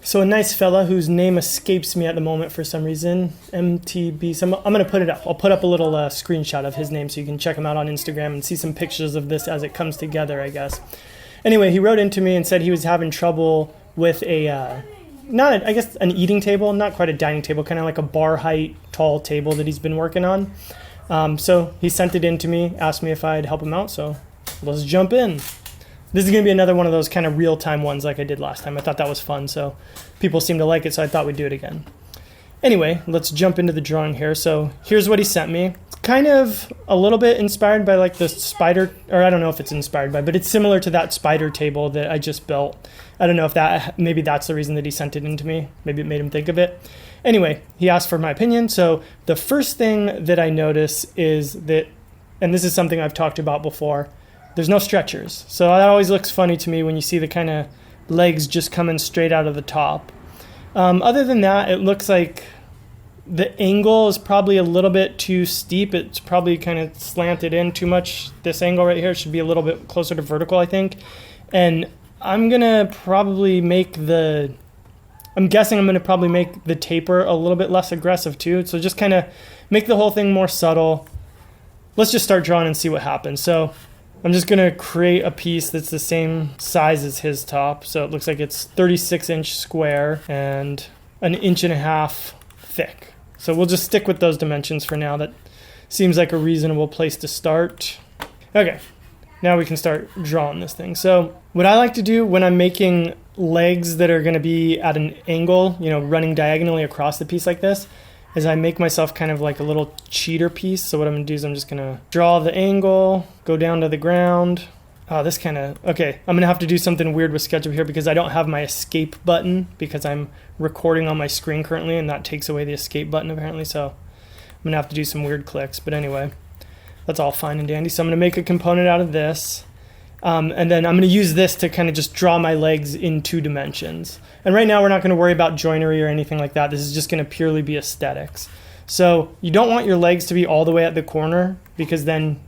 So a nice fella whose name escapes me at the moment for some reason, MTB. So I'm going to put it up. I'll put up a little screenshot of his name so you can check him out on Instagram and see some pictures of this as it comes together, I guess. Anyway, he wrote into me and said he was having trouble with I guess an eating table, not quite a dining table, kind of like a bar height tall table that he's been working on. So he sent it in to me, asked me if I'd help him out. So let's jump in. This is going to be another one of those kind of real-time ones like I did last time. I thought that was fun, so people seem to like it, so I thought we'd do it again. Anyway, let's jump into the drawing here. So here's what he sent me. It's kind of a little bit inspired by like the spider, or I don't know if it's inspired by, but it's similar to that spider table that I just built. I don't know if maybe that's the reason that he sent it in to me. Maybe it made him think of it. Anyway, he asked for my opinion. So the first thing that I notice is that, and this is something I've talked about before, there's no stretchers. So that always looks funny to me when you see the kind of legs just coming straight out of the top. Other than that, it looks like the angle is probably a little bit too steep. It's probably kind of slanted in too much. This angle right here should be a little bit closer to vertical, I think. And I'm guessing I'm going to probably make the taper a little bit less aggressive too. So just kind of make the whole thing more subtle. Let's just start drawing and see what happens. So I'm just going to create a piece that's the same size as his top. So it looks like it's 36-inch square and 1.5 inches thick. So we'll just stick with those dimensions for now. That seems like a reasonable place to start. Okay, now we can start drawing this thing. So what I like to do when I'm making legs that are going to be at an angle, running diagonally across the piece like this, is I make myself kind of like a little cheater piece. So what I'm going to do is I'm just going to draw the angle, go down to the ground. Okay, I'm going to have to do something weird with SketchUp here because I don't have my escape button because I'm recording on my screen currently and that takes away the escape button apparently. So I'm going to have to do some weird clicks. But anyway, that's all fine and dandy. So I'm going to make a component out of this. And then I'm going to use this to kind of just draw my legs in 2 dimensions. And right now we're not going to worry about joinery or anything like that. This is just going to purely be aesthetics. So you don't want your legs to be all the way at the corner because then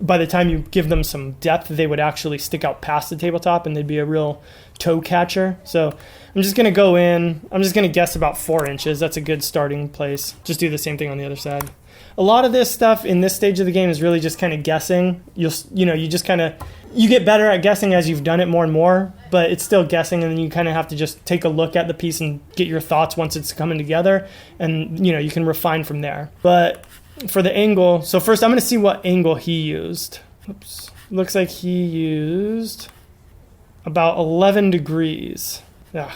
by the time you give them some depth, they would actually stick out past the tabletop and they'd be a real toe catcher. So I'm just going to go in. I'm just going to guess about 4 inches. That's a good starting place. Just do the same thing on the other side. A lot of this stuff in this stage of the game is really just kind of guessing. You get better at guessing as you've done it more and more, but it's still guessing, and then you kind of have to just take a look at the piece and get your thoughts once it's coming together, and you can refine from there. But for the angle, so first I'm going to see what angle he used. Oops. Looks like he used about 11 degrees. Yeah.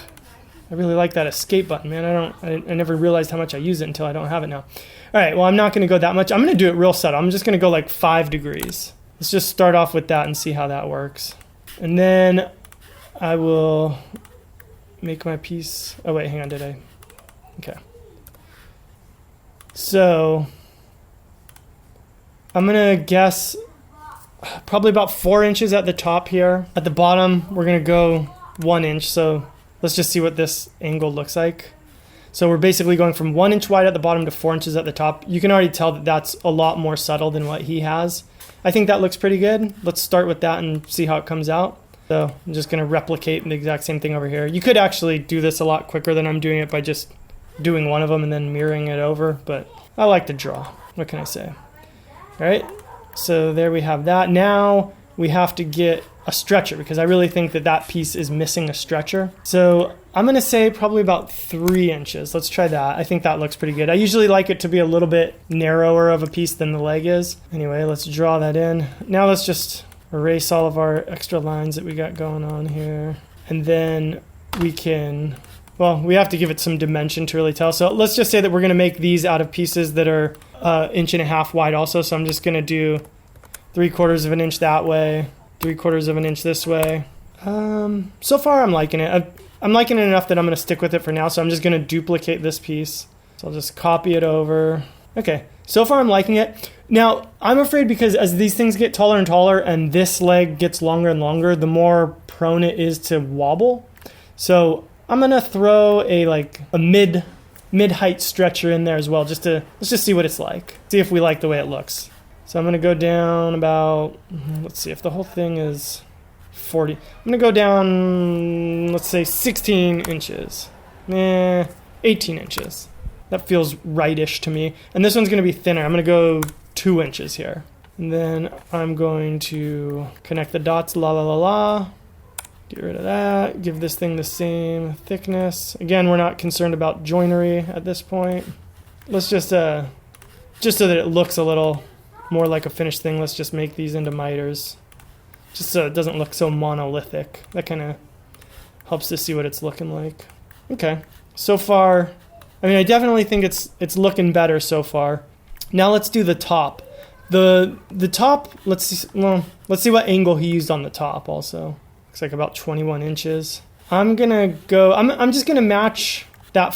I really like that escape button, man. I never realized how much I use it until I don't have it now. All right, well, I'm not going to go that much. I'm going to do it real subtle. I'm just going to go like 5 degrees. Let's just start off with that and see how that works. And then I will make my piece. Oh, wait, hang on, did I? Okay. So I'm going to guess probably about 4 inches at the top here. At the bottom, we're going to go 1 inch. So let's just see what this angle looks like. So we're basically going from 1 inch wide at the bottom to 4 inches at the top. You can already tell that that's a lot more subtle than what he has. I think that looks pretty good. Let's start with that and see how it comes out. So I'm just going to replicate the exact same thing over here. You could actually do this a lot quicker than I'm doing it by just doing one of them and then mirroring it over. But I like to draw. What can I say? All right. So there we have that. Now we have to get a stretcher because I really think that piece is missing a stretcher. So I'm going to say probably about 3 inches. Let's try that. I think that looks pretty good. I usually like it to be a little bit narrower of a piece than the leg is. Anyway, let's draw that in. Now let's just erase all of our extra lines that we got going on here. And then we have to give it some dimension to really tell. So let's just say that we're going to make these out of pieces that are 1.5 inches wide also. So I'm just going to do 3/4 of an inch that way, 3/4 of an inch this way. So far I'm liking it. I'm liking it enough that I'm going to stick with it for now. So I'm just going to duplicate this piece. So I'll just copy it over. Okay. So far I'm liking it. Now I'm afraid because as these things get taller and taller and this leg gets longer and longer, the more prone it is to wobble. So I'm going to throw a mid-height stretcher in there as well. Let's just see what it's like. See if we like the way it looks. So I'm going to go down about, let's see if the whole thing is, 40. I'm gonna go down, let's say 16 inches. 18 inches. That feels rightish to me. And this one's gonna be thinner. I'm gonna go 2 inches here. And then I'm going to connect the dots, la la la la. Get rid of that, give this thing the same thickness. Again, we're not concerned about joinery at this point. Let's just so that it looks a little more like a finished thing, let's just make these into miters. Just so it doesn't look so monolithic. That kind of helps to see what it's looking like. Okay, so far, I mean, I definitely think it's looking better so far. Now let's do the top. The top, let's see what angle he used on the top also. Looks like about 21 inches. I'm just gonna match that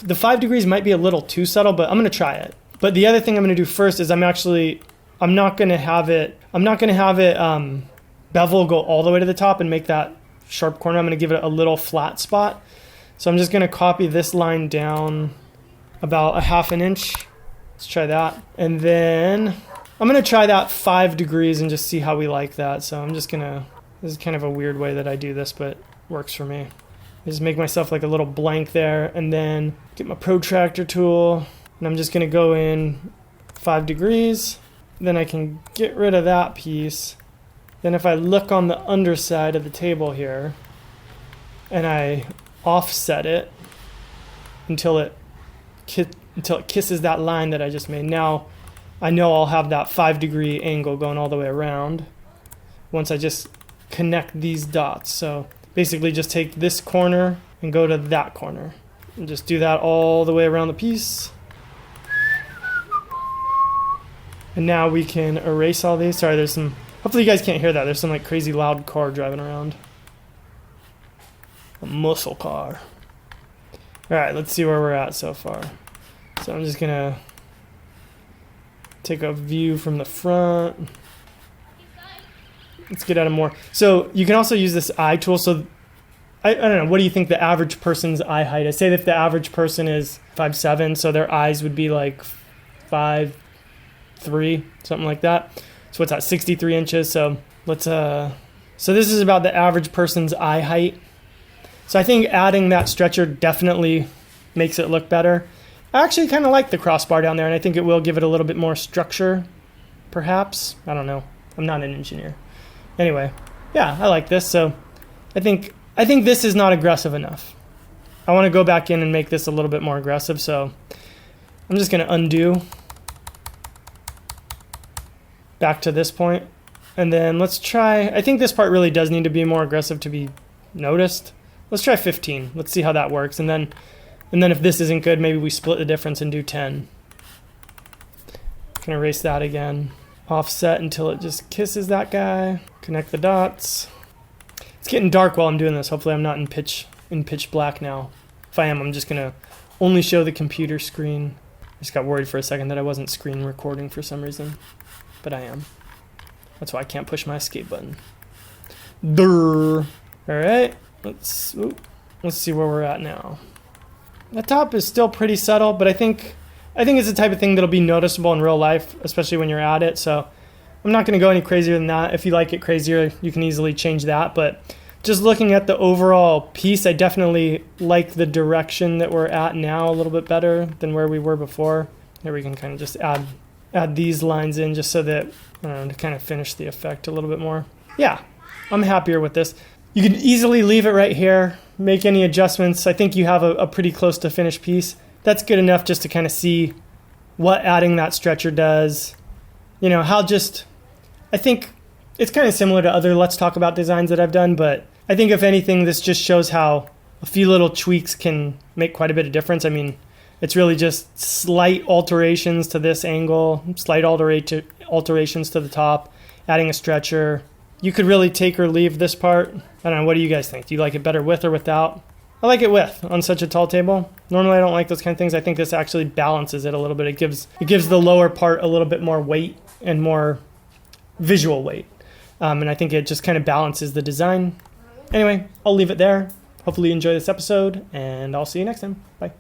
the 5 degrees might be a little too subtle, but I'm gonna try it. But the other thing I'm gonna do first is I'm not gonna have it bevel go all the way to the top and make that sharp corner. I'm gonna give it a little flat spot. So I'm just gonna copy this line down about a half an inch. Let's try that. And then I'm gonna try that 5 degrees and just see how we like that. So I'm just gonna, this is kind of a weird way that I do this, but works for me. I just make myself like a little blank there and then get my protractor tool and I'm just gonna go in 5 degrees. Then I can get rid of that piece. Then if I look on the underside of the table here and I offset it until it kisses that line that I just made. Now I know I'll have that 5 degree angle going all the way around once I just connect these dots. So basically just take this corner and go to that corner and just do that all the way around the piece. And now we can erase all these. Sorry, there's some, hopefully you guys can't hear that. There's some like crazy loud car driving around. A muscle car. All right, let's see where we're at so far. So I'm just gonna take a view from the front. Let's get out of more. So you can also use this eye tool. So I don't know, what do you think the average person's eye height is? Say that if the average person is 5'7", so their eyes would be like 5'3", something like that. So what's that, 63 inches? So let's, so this is about the average person's eye height. So I think adding that stretcher definitely makes it look better. I actually kind of like the crossbar down there, and I think it will give it a little bit more structure, perhaps. I don't know. I'm not an engineer. Anyway, yeah, I like this. So I think this is not aggressive enough. I want to go back in and make this a little bit more aggressive. So I'm just going to undo back to this point. And then let's try, I think this part really does need to be more aggressive to be noticed. Let's try 15. Let's see how that works. And then if this isn't good, maybe we split the difference and do 10. Can erase that again. Offset until it just kisses that guy. Connect the dots. It's getting dark while I'm doing this. Hopefully I'm not in pitch black now. If I am, I'm just gonna only show the computer screen. I just got worried for a second that I wasn't screen recording for some reason, but I am. That's why I can't push my escape button. Durr. All right, let's see where we're at now. The top is still pretty subtle, but I think it's the type of thing that'll be noticeable in real life, especially when you're at it. So I'm not going to go any crazier than that. If you like it crazier, you can easily change that. But just looking at the overall piece, I definitely like the direction that we're at now a little bit better than where we were before. Here we can kind of just add these lines in just so that, I don't know, to kind of finish the effect a little bit more. Yeah, I'm happier with this. You can easily leave it right here, make any adjustments. I think you have a pretty close to finished piece. That's good enough just to kind of see what adding that stretcher does. You know, I think it's kind of similar to other Let's Talk About designs that I've done, but I think if anything, this just shows how a few little tweaks can make quite a bit of difference. I mean, it's really just slight alterations to this angle, slight alterations to the top, adding a stretcher. You could really take or leave this part. I don't know, what do you guys think? Do you like it better with or without? I like it with on such a tall table. Normally I don't like those kind of things. I think this actually balances it a little bit. It gives the lower part a little bit more weight and more visual weight. And I think it just kind of balances the design. Anyway, I'll leave it there. Hopefully you enjoy this episode, and I'll see you next time. Bye.